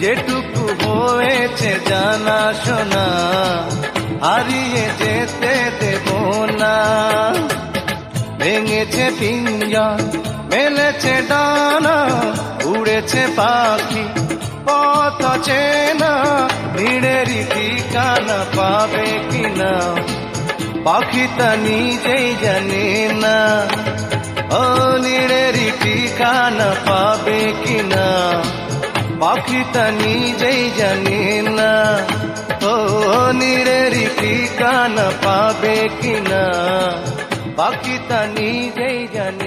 যেটুকু হয়েছে জানা শোনা হারিয়ে যেতে দেব না। ভেঙেছে পিঞ্জর, মেলেছে ডানা, উড়েছে পাখি পথ চেনা, ভিড়েরই ঠিকানা পাবে কিনা পাখি তা নিজেই জানে না। ও নিড়েরই ঠিকানা পাবে কিনা পাখি তা নিজেই জানে না। ও নিড়েরই ঠিকানা পাবে কিনা পাখি তা নিজেই জানে।